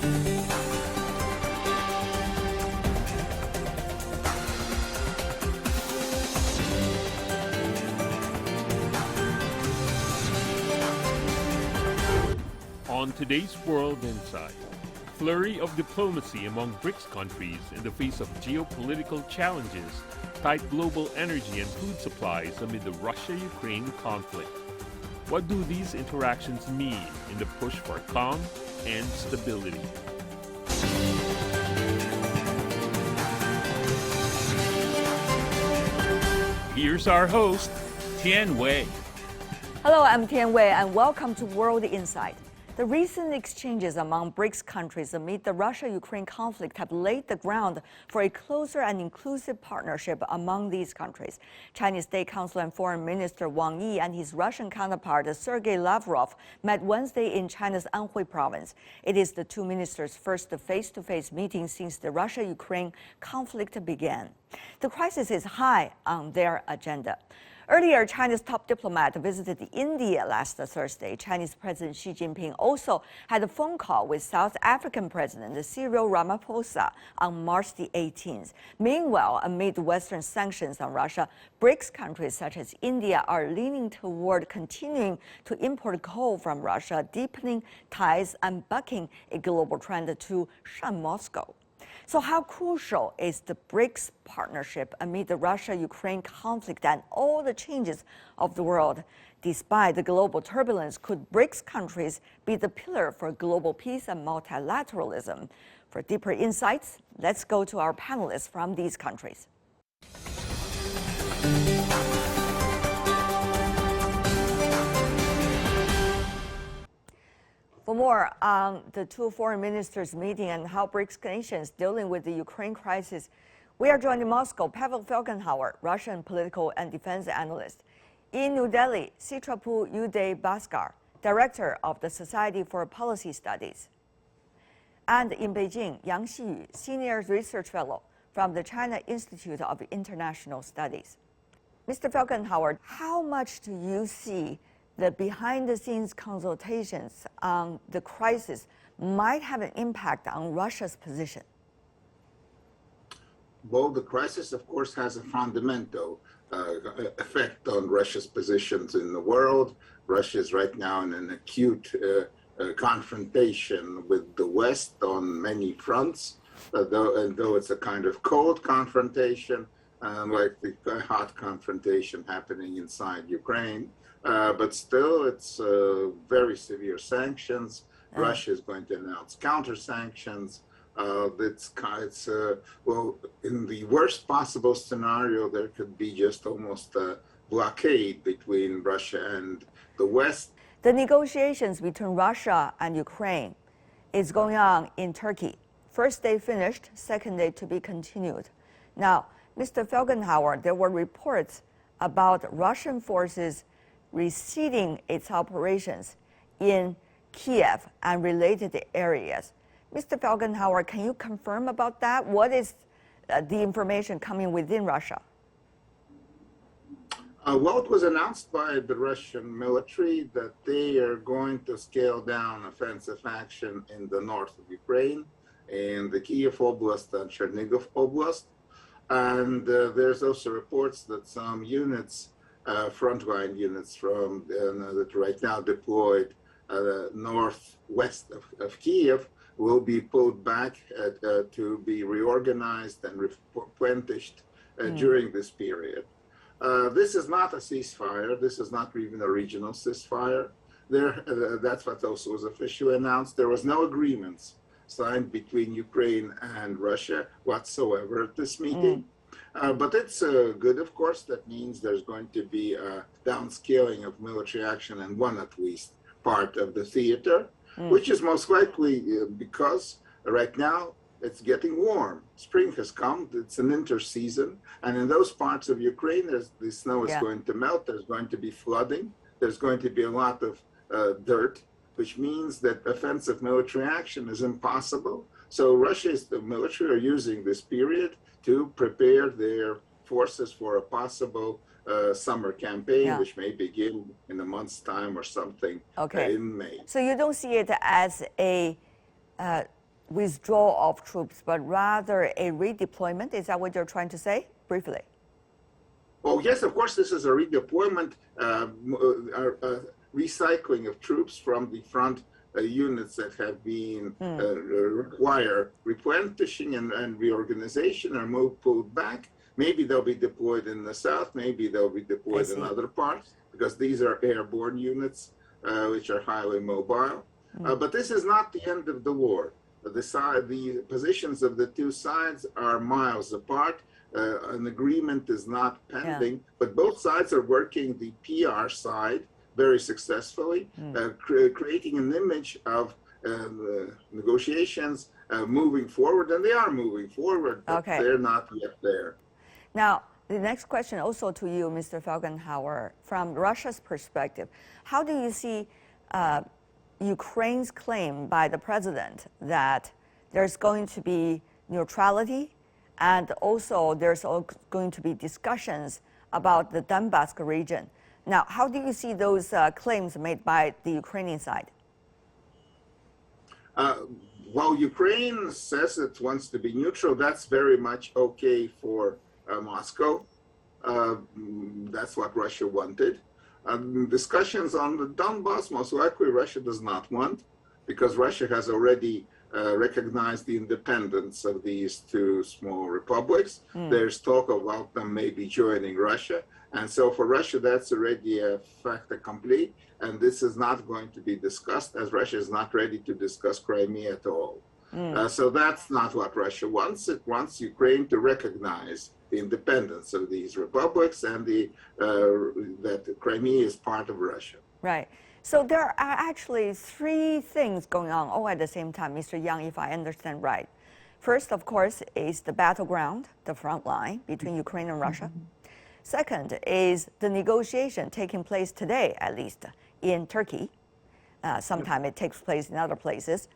On today's World Insight, flurry of diplomacy among BRICS countries in the face of geopolitical challenges, tight global energy and food supplies amid the Russia-Ukraine conflict. What do these interactions mean in the push for calm and stability? Here's our host, Tian Wei. Hello, I'm Tian Wei, and welcome to World Insight. The recent exchanges among BRICS countries amid the Russia-Ukraine conflict have laid the ground for a closer and inclusive partnership among these countries. Chinese State Councilor and Foreign Minister Wang Yi and his Russian counterpart Sergei Lavrov met Wednesday in China's Anhui province. It is the two ministers' first face-to-face meeting since the Russia-Ukraine conflict began. The crisis is high on their agenda. Earlier, China's top diplomat visited India last Thursday. Chinese President Xi Jinping also had a phone call with South African President Cyril Ramaphosa on March the 18th. Meanwhile, amid Western sanctions on Russia, BRICS countries such as India are leaning toward continuing to import coal from Russia, deepening ties and bucking a global trend to shun Moscow. So how crucial is the BRICS partnership amid the Russia-Ukraine conflict and all the changes of the world? Despite the global turbulence, could BRICS countries be the pillar for global peace and multilateralism? For deeper insights, let's go to our panelists from these countries. For more on the two foreign ministers meeting and how BRICS nations dealing with the Ukraine crisis, we are joined in Moscow, Pavel Felgenhauer, Russian political and defense analyst. In New Delhi, Sitrapu Uday Bhaskar, director of the Society for Policy Studies. And in Beijing, Yang Xiyu, senior research fellow from the China Institute of International Studies. Mr. Felgenhauer, how much do you see the behind-the-scenes consultations on the crisis might have an impact on Russia's position? Well, the crisis, of course, has a fundamental effect on Russia's positions in the world. Russia is right now in an acute confrontation with the West on many fronts, though it's a kind of cold confrontation, like the hot confrontation happening inside Ukraine. But still, it's very severe sanctions. Russia is going to announce counter-sanctions. Well, in the worst possible scenario, there could be just almost a blockade between Russia and the West. The negotiations between Russia and Ukraine is going on in Turkey. First day finished, second day to be continued. Now, Mr. Felgenhauer, there were reports about Russian forces receding its operations in Kiev and related areas. Mr. Felgenhauer, can you confirm about that? What is the information coming within Russia? Well, it was announced by the Russian military that they are going to scale down offensive action in the north of Ukraine, in the Kiev Oblast and Chernigov Oblast. And there's also reports that some units, frontline units from that right now deployed northwest of Kiev, will be pulled back to be reorganized and replenished during this period. This is not a ceasefire. This is not even a regional ceasefire. That's what also was officially announced. There was no agreements signed between Ukraine and Russia whatsoever at this meeting. But it's good, of course. That means there's going to be a downscaling of military action in one, at least, part of the theater, which is most likely because right now it's getting warm. Spring has come. It's an interseason. And in those parts of Ukraine, the snow is going to melt. There's going to be flooding. There's going to be a lot of dirt, which means that offensive military action is impossible. So Russia's military are using this period to prepare their forces for a possible summer campaign, which may begin in a month's time or something in May. So you don't see it as a withdrawal of troops, but rather a redeployment. Is that what you're trying to say? Briefly. Oh, yes, of course, this is a redeployment, recycling of troops from the front units that have been require replenishing and reorganization or pulled back. Maybe they'll be deployed in the south, maybe they'll be deployed in other parts, because these are airborne units, which are highly mobile. But this is not the end of the war. The positions of the two sides are miles apart. An agreement is not pending, but both sides are working the PR side very successfully, creating an image of negotiations moving forward, and they are moving forward, but they're not yet there. Now, the next question also to you, Mr. Felgenhauer, from Russia's perspective, how do you see Ukraine's claim by the president that there's going to be neutrality, and also there's going to be discussions about the Donbas region? Now, how do you see those claims made by the Ukrainian side? While Ukraine says it wants to be neutral, that's very much okay for Moscow. That's what Russia wanted. Discussions on the Donbas, most likely Russia does not want, because Russia has already recognized the independence of these two small republics. There's talk about them maybe joining Russia. And so for Russia, that's already a fait accompli. And this is not going to be discussed, as Russia is not ready to discuss Crimea at all. So that's not what Russia wants. It wants Ukraine to recognize the independence of these republics and that Crimea is part of Russia. Right. So there are actually three things going on all at the same time, Mr. Yang, if I understand right. First, of course, is the battleground, the front line between Ukraine and Russia. Second is the negotiation taking place today, at least, in Turkey. Sometime it takes place in other places.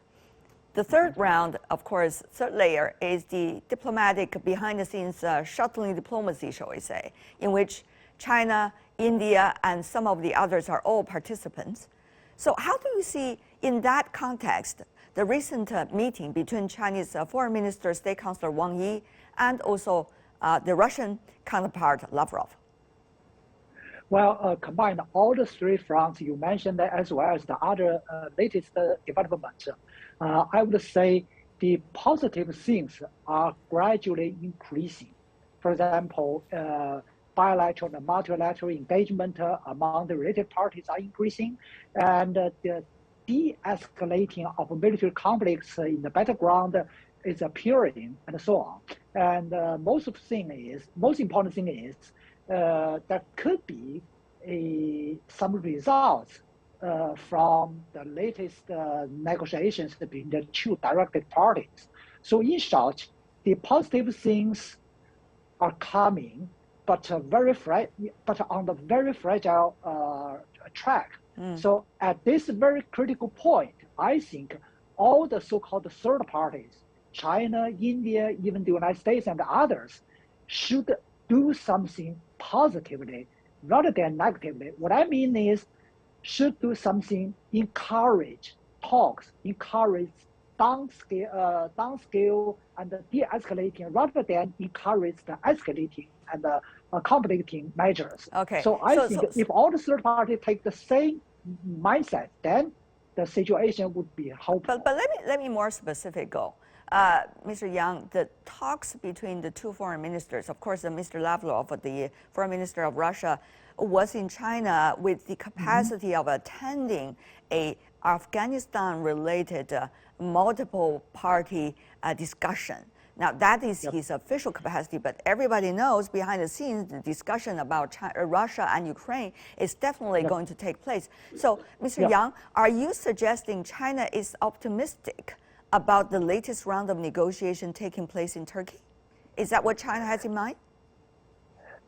The third round, of course, third layer, is the diplomatic, behind-the-scenes shuttling diplomacy, shall we say, in which China, India, and some of the others are all participants. So how do you see, in that context, the recent meeting between Chinese Foreign Minister, State Councilor Wang Yi, and also the Russian counterpart, Lavrov? Well, combine all the three fronts you mentioned, as well as the other latest developments, I would say the positive things are gradually increasing. For example, bilateral and multilateral engagement among the related parties are increasing, and the de-escalating of military conflicts in the battleground is appearing, and so on. And most important thing is there could be some results from the latest negotiations between the two directed parties. So in short, the positive things are coming, but on the very fragile track. So at this very critical point, I think all the so-called third parties, China, India, even the United States and others, should do something positively rather than negatively. What I mean is, should do something, encourage talks, encourage downscale and de-escalating rather than encourage the escalating and conflicting measures. Okay. So I think if all the third parties take the same mindset, then the situation would be hopeful. But let me more specific go. Mr. Yang, the talks between the two foreign ministers, of course, Mr. Lavrov, the foreign minister of Russia, was in China with the capacity of attending a Afghanistan-related multiple-party discussion. Now, that is his official capacity, but everybody knows behind the scenes the discussion about Russia and Ukraine is definitely going to take place. So, Mr. Yang, are you suggesting China is optimistic about the latest round of negotiation taking place in Turkey? Is that what China has in mind?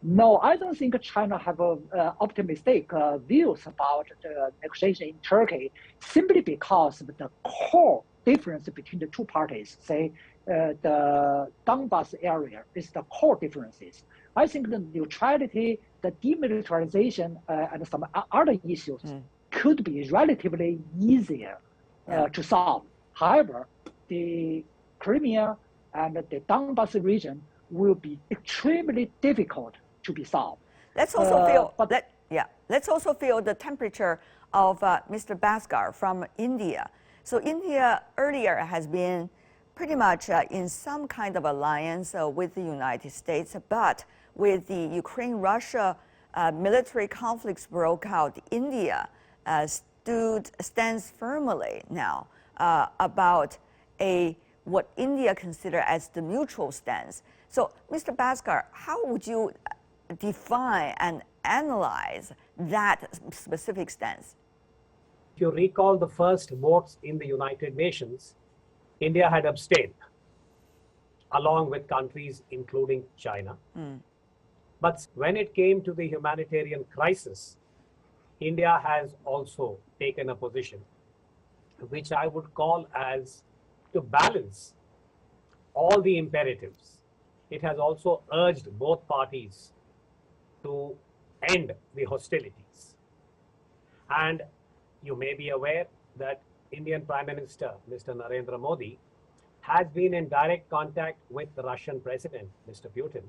No, I don't think China have optimistic views about the negotiation in Turkey, simply because of the core difference between the two parties. Say, the Donbas area is the core differences. I think the neutrality, the demilitarization, and some other issues could be relatively easier to solve. However, the Crimea and the Donbas region will be extremely difficult to be solved. Let's also let's also feel the temperature of Mr. Bhaskar from India. So India earlier has been pretty much in some kind of alliance with the United States, but with the Ukraine-Russia military conflicts broke out, India stands firmly now about what India considers as the neutral stance. So, Mr. Bhaskar, how would you define and analyze that specific stance? If you recall the first votes in the United Nations, India had abstained, along with countries including China. But when it came to the humanitarian crisis, India has also taken a position, which I would call as to balance all the imperatives. It has also urged both parties to end the hostilities. And you may be aware that Indian Prime Minister, Mr. Narendra Modi, has been in direct contact with the Russian President, Mr. Putin,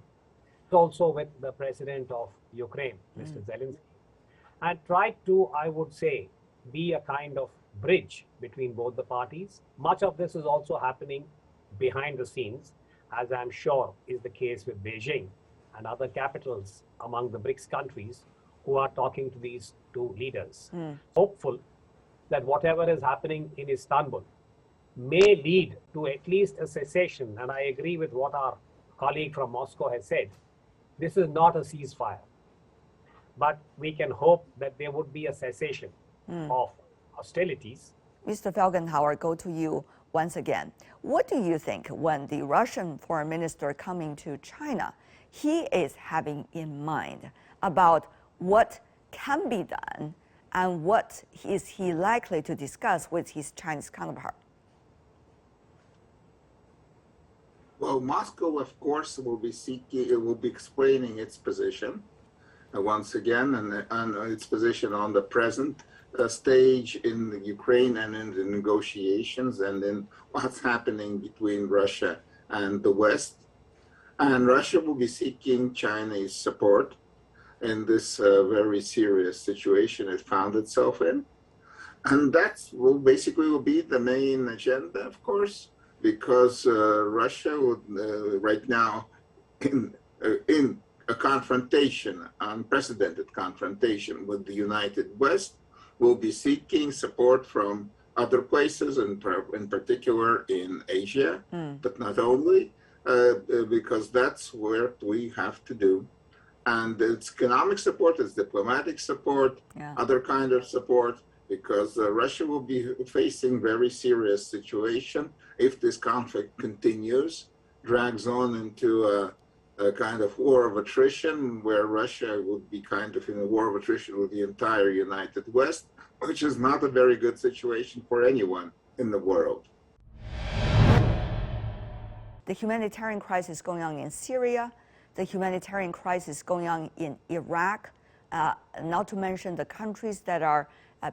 also with the President of Ukraine, Mr. Zelensky, and tried to, I would say, be a kind of bridge between both the parties. Much of this is also happening behind the scenes, as I'm sure is the case with Beijing and other capitals among the BRICS countries who are talking to these two leaders. Hopeful that whatever is happening in Istanbul may lead to at least a cessation, and I agree with what our colleague from Moscow has said. This is not a ceasefire, but we can hope that there would be a cessation of hostilities. Mr. Felgenhauer, go to you once again. What do you think when the Russian foreign minister coming to China, he is having in mind about what can be done and what is he likely to discuss with his Chinese counterpart? Well, Moscow, of course, will be explaining its position once again, and its position on the present stage in the Ukraine and in the negotiations, and in what's happening between Russia and the West. And Russia will be seeking Chinese support in this very serious situation it found itself in. And that will basically be the main agenda, of course, because Russia would right now in a confrontation, unprecedented confrontation with the United West, will be seeking support from other places, in particular in Asia, but not only, because that's what we have to do. And it's economic support, it's diplomatic support, other kind of support, because Russia will be facing very serious situation if this conflict continues, drags on into a kind of war of attrition, where Russia would be kind of in a war of attrition with the entire United West, which is not a very good situation for anyone in the world. The humanitarian crisis going on in Syria, the humanitarian crisis going on in Iraq, not to mention the countries that are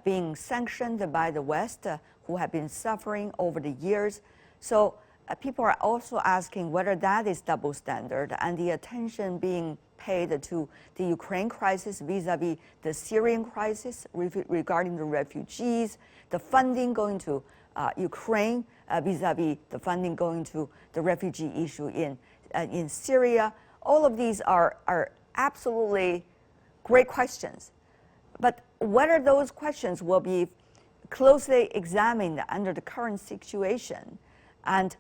being sanctioned by the West, who have been suffering over the years. So people are also asking whether that is double standard, and the attention being paid to the Ukraine crisis vis-a-vis the Syrian crisis regarding the refugees, the funding going to Ukraine vis-a-vis the funding going to the refugee issue in Syria. All of these are absolutely great questions. But whether those questions will be closely examined under the current situation, and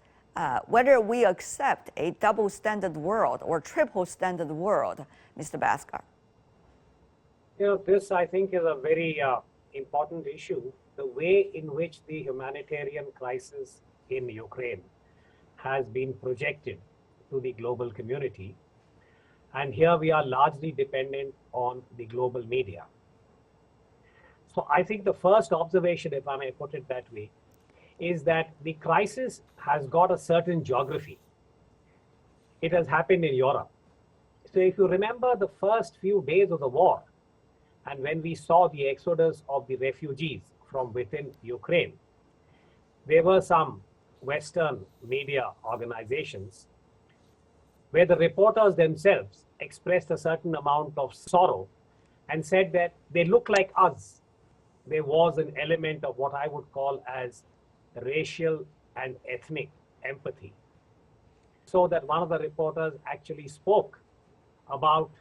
whether we accept a double standard world or triple standard world, Mr. Bhaskar. You know, this I think is a very important issue. The way in which the humanitarian crisis in Ukraine has been projected to the global community. And here we are largely dependent on the global media. So I think the first observation, if I may put it that way, is that the crisis has got a certain geography. It has happened in Europe. So if you remember the first few days of the war, and when we saw the exodus of the refugees from within Ukraine, there were some Western media organizations where the reporters themselves expressed a certain amount of sorrow and said that they look like us. There was an element of what I would call as racial and ethnic empathy. So that one of the reporters actually spoke about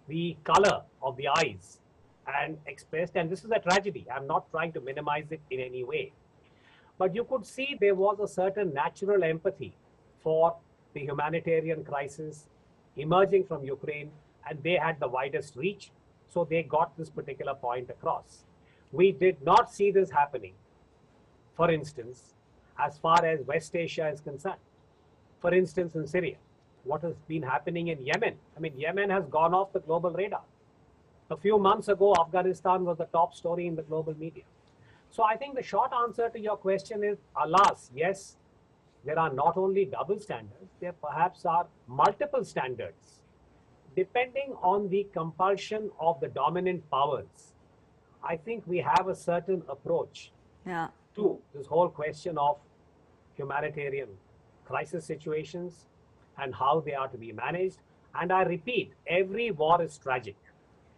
the color of the eyes and expressed, and this is a tragedy. I'm not trying to minimize it in any way. But you could see there was a certain natural empathy for the humanitarian crisis emerging from Ukraine, and they had the widest reach, so they got this particular point across. We did not see this happening, for instance, as far as West Asia is concerned. For instance, in Syria, what has been happening in Yemen? I mean, Yemen has gone off the global radar. A few months ago, Afghanistan was the top story in the global media. So I think the short answer to your question is, alas, yes, there are not only double standards, there perhaps are multiple standards, depending on the compulsion of the dominant powers. I think we have a certain approach to this whole question of humanitarian crisis situations and how they are to be managed. And I repeat, every war is tragic.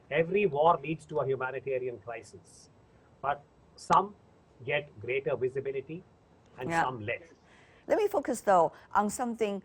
Every war leads to a humanitarian crisis. But some get greater visibility and some less. Let me focus, though, on something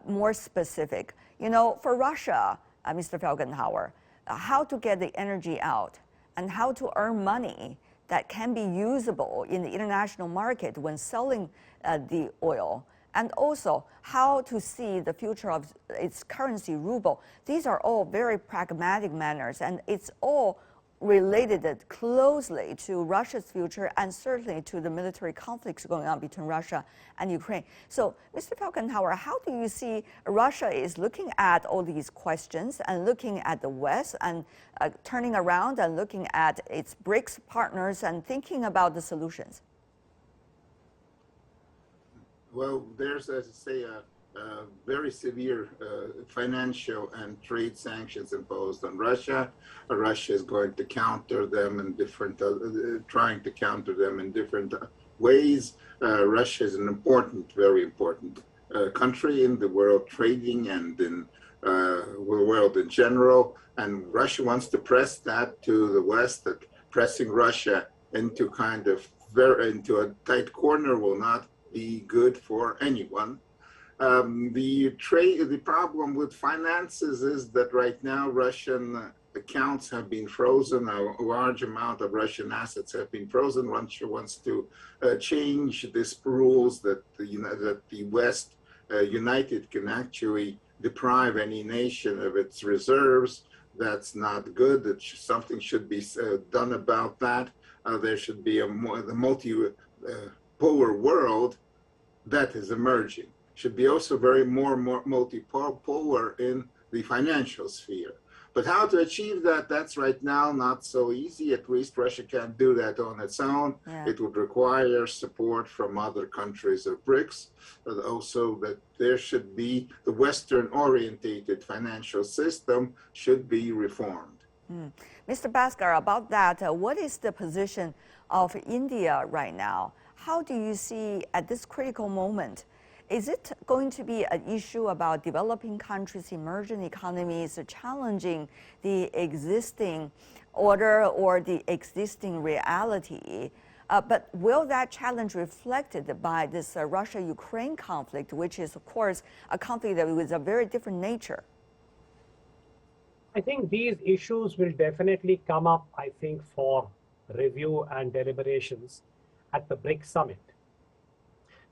more specific. You know, for Russia, Mr. Felgenhauer, how to get the energy out and how to earn money that can be usable in the international market when selling the oil, and also how to see the future of its currency, ruble. These are all very pragmatic manners, and it's all related closely to Russia's future and certainly to the military conflicts going on between Russia and Ukraine. So, Mr. Felgenhauer, how do you see Russia is looking at all these questions and looking at the West and turning around and looking at its BRICS partners and thinking about the solutions? Well, there's, as I say, very severe financial and trade sanctions imposed on Russia. Russia is going to counter them in different, trying to counter them in different ways. Russia is an important, very important country in the world trading and in the world in general. And Russia wants to press that to the West, that pressing Russia into kind of into a tight corner will not be good for anyone. The problem with finances is that right now Russian accounts have been frozen. A large amount of Russian assets have been frozen. Russia wants to change these rules that the West united can actually deprive any nation of its reserves. That's not good. Something should be done about that. There should be the multipolar world that is emerging. Should be also very more multipolar in the financial sphere. But how to achieve that, that's right now not so easy. At least Russia can't do that on its own. Yeah. It would require support from other countries of BRICS. Also that there should be, the Western-orientated financial system should be reformed. Mr. Bhaskar, about that, what is the position of India right now? How do you see at this critical moment? Is it going to be an issue about developing countries, emerging economies, challenging the existing order or the existing reality? But will that challenge reflected by this Russia-Ukraine conflict, which is, of course, a conflict that with a very different nature? I think these issues will definitely come up, I think, for review and deliberations at the BRICS summit.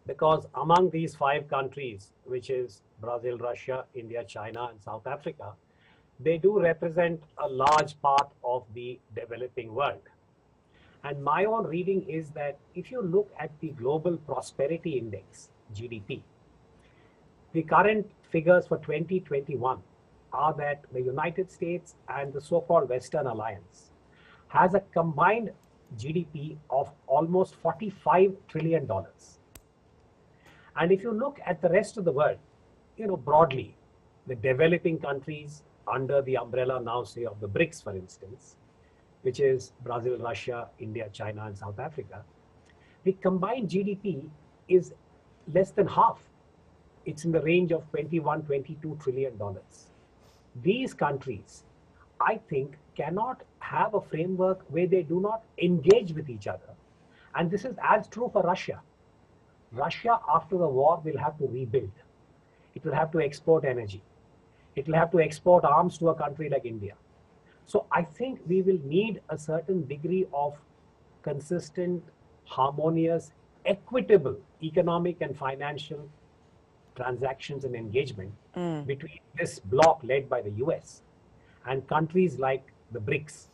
Because among these 5 countries, which is Brazil, Russia, India, China, and South Africa, they do represent a large part of the developing world. And my own reading is that if you look at the Global Prosperity Index, GDP, the current figures for 2021 are that the United States and the so-called Western Alliance has a combined GDP of almost $45 trillion. And if you look at the rest of the world, broadly, the developing countries under the umbrella now, say, of the BRICS, for instance, which is Brazil, Russia, India, China, and South Africa, the combined GDP is less than half. It's in the range of $21, $22 trillion. These countries, I think, cannot have a framework where they do not engage with each other. And this is as true for Russia. Russia, after the war, will have to rebuild. It will have to export energy. It will have to export arms to a country like India. So I think we will need a certain degree of consistent, harmonious, equitable economic and financial transactions and engagement between this bloc led by the US and countries like the BRICS,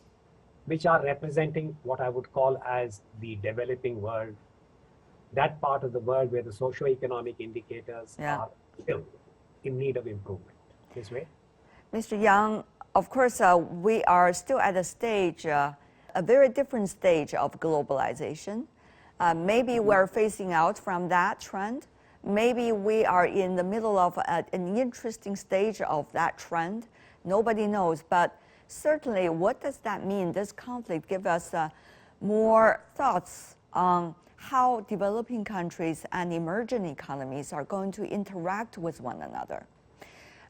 which are representing what I would call as the developing world, that part of the world where the socio-economic indicators are still in need of improvement. This way. Mr. Yang, of course, we are still at a stage, a very different stage of globalization. Maybe we're phasing out from that trend. Maybe we are in the middle of an interesting stage of that trend. Nobody knows, but certainly what does that mean? This conflict give us more thoughts on how developing countries and emerging economies are going to interact with one another.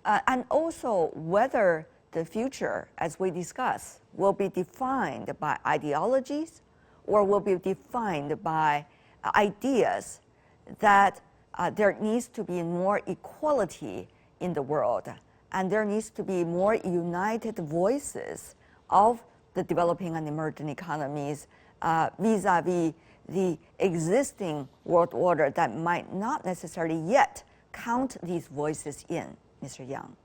And also whether the future, as we discuss, will be defined by ideologies or will be defined by ideas that there needs to be more equality in the world, and there needs to be more united voices of the developing and emerging economies vis-a-vis the existing world order that might not necessarily yet count these voices in, Mr. Yang.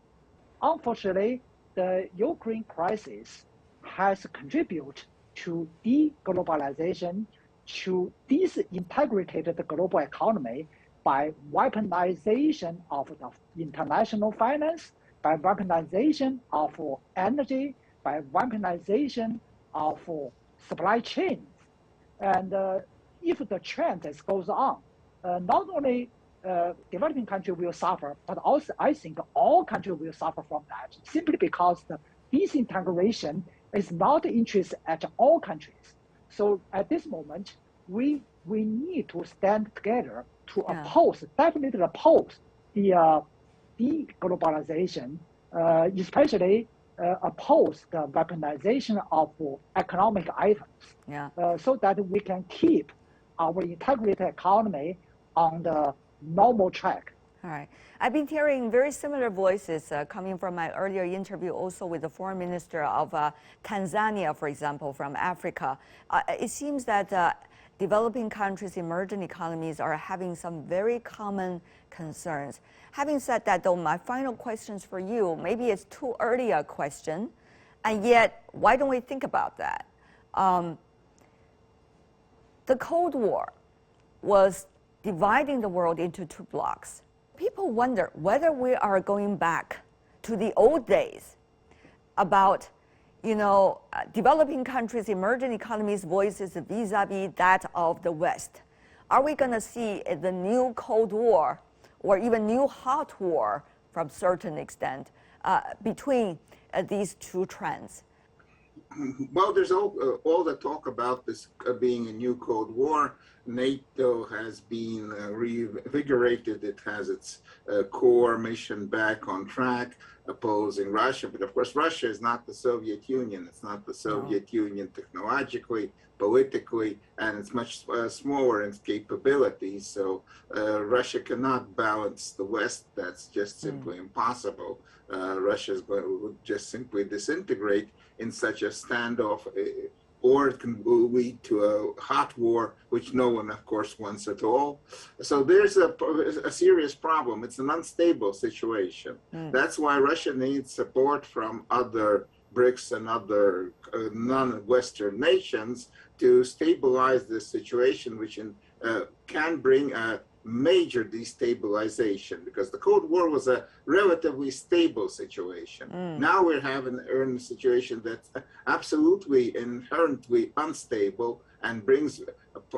Unfortunately, the Ukraine crisis has contributed to deglobalization, to disintegrated the global economy by weaponization of the international finance, by weaponization of energy, by weaponization of supply chains. And if the trend goes on, not only developing countries will suffer, but also I think all countries will suffer from that, simply because the disintegration is not interest at all countries. So at this moment, we need to stand together to definitely oppose the deglobalization, especially oppose the weaponization of economic items, so that we can keep our integrated economy on the normal track. All right. I've been hearing very similar voices coming from my earlier interview also with the foreign minister of Tanzania, for example, from Africa. It seems that developing countries, emerging economies are having some very common concerns. Having said that, though, my final questions for you, maybe it's too early a question, and yet why don't we think about that? The Cold War was dividing the world into two blocks. People wonder whether we are going back to the old days about, developing countries, emerging economies' voices vis-a-vis that of the West. Are we going to see the new Cold War or even new hot war from a certain extent between these two trends? Well, there's all the talk about this being a new Cold War. NATO has been reinvigorated. It has its core mission back on track, opposing Russia. But of course, Russia is not the Soviet Union. It's not the Soviet Union technologically, politically, and it's much smaller in its capabilities. So Russia cannot balance the West. That's just simply impossible. Russia would just simply disintegrate in such a standoff, or it can lead to a hot war, which no one, of course, wants at all. So there's a serious problem. It's an unstable situation. That's why Russia needs support from other BRICS and other non-Western nations to stabilize this situation, which can bring a major destabilization, because the Cold War was a relatively stable situation. Now we're in a situation that's absolutely inherently unstable and brings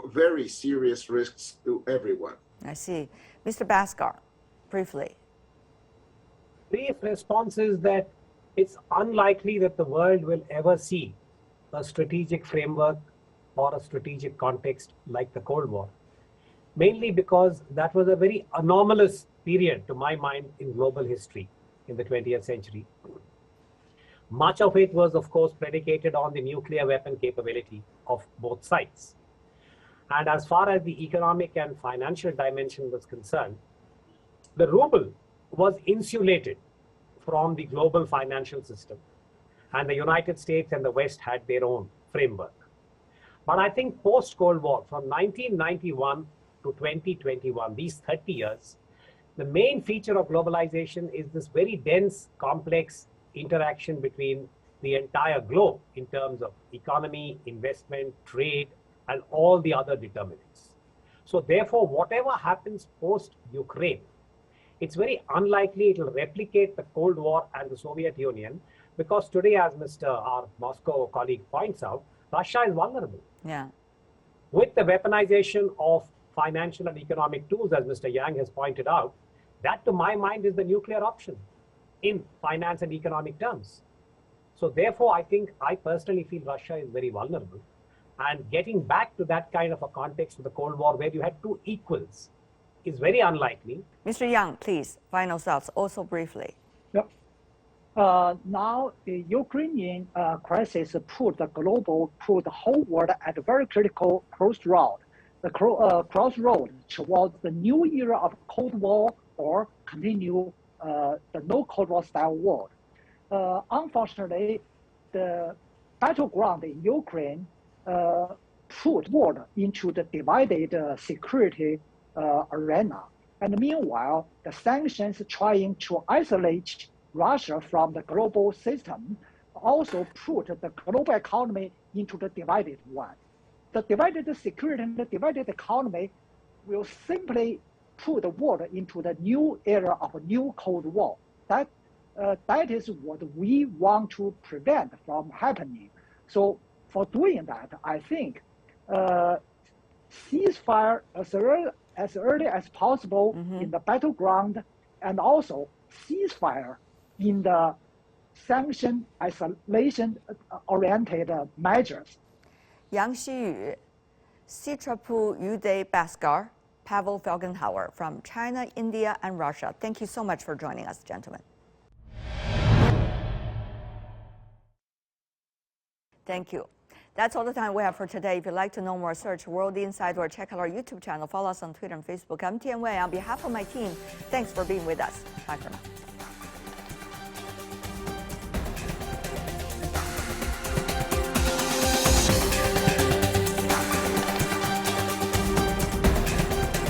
very serious risks to everyone. I see. Mr. Bhaskar, briefly. Brief response is that it's unlikely that the world will ever see a strategic framework or a strategic context like the Cold War. mainly because that was a very anomalous period, to my mind, in global history in the 20th century. Much of it was, of course, predicated on the nuclear weapon capability of both sides. And as far as the economic and financial dimension was concerned, the ruble was insulated from the global financial system, and the United States and the West had their own framework. But I think post-Cold War, from 1991 to 2021, these 30 years, the main feature of globalization is this very dense, complex interaction between the entire globe in terms of economy, investment, trade, and all the other determinants. So therefore, whatever happens post-Ukraine, it's very unlikely it will replicate the Cold War and the Soviet Union, because today, as our Moscow colleague points out, Russia is vulnerable. Yeah. With the weaponization of financial and economic tools, as Mr. Yang has pointed out, that to my mind is the nuclear option in finance and economic terms. So therefore, I personally feel Russia is very vulnerable. And getting back to that kind of a context of the Cold War where you had two equals is very unlikely. Mr. Yang, please, final thoughts, also briefly. Yep. Now, the Ukrainian crisis put the whole world at a very critical crossroad. The crossroad towards the new era of Cold War or continue the no Cold War style world. Unfortunately, the battleground in Ukraine put world into the divided security arena. And meanwhile, the sanctions trying to isolate Russia from the global system also put the global economy into the divided one. The divided security and the divided economy will simply put the world into the new era of a new Cold War. That is what we want to prevent from happening. So for doing that, I think ceasefire as early as possible in the battleground, and also ceasefire in the sanction isolation-oriented measures. Yang Xiyu, Sitrapu Uday Bhaskar, Pavel Felgenhauer from China, India, and Russia. Thank you so much for joining us, gentlemen. Thank you. That's all the time we have for today. If you'd like to know more, search World Insight or check out our YouTube channel. Follow us on Twitter and Facebook. I'm Tian Wei. On behalf of my team, thanks for being with us. Bye for now.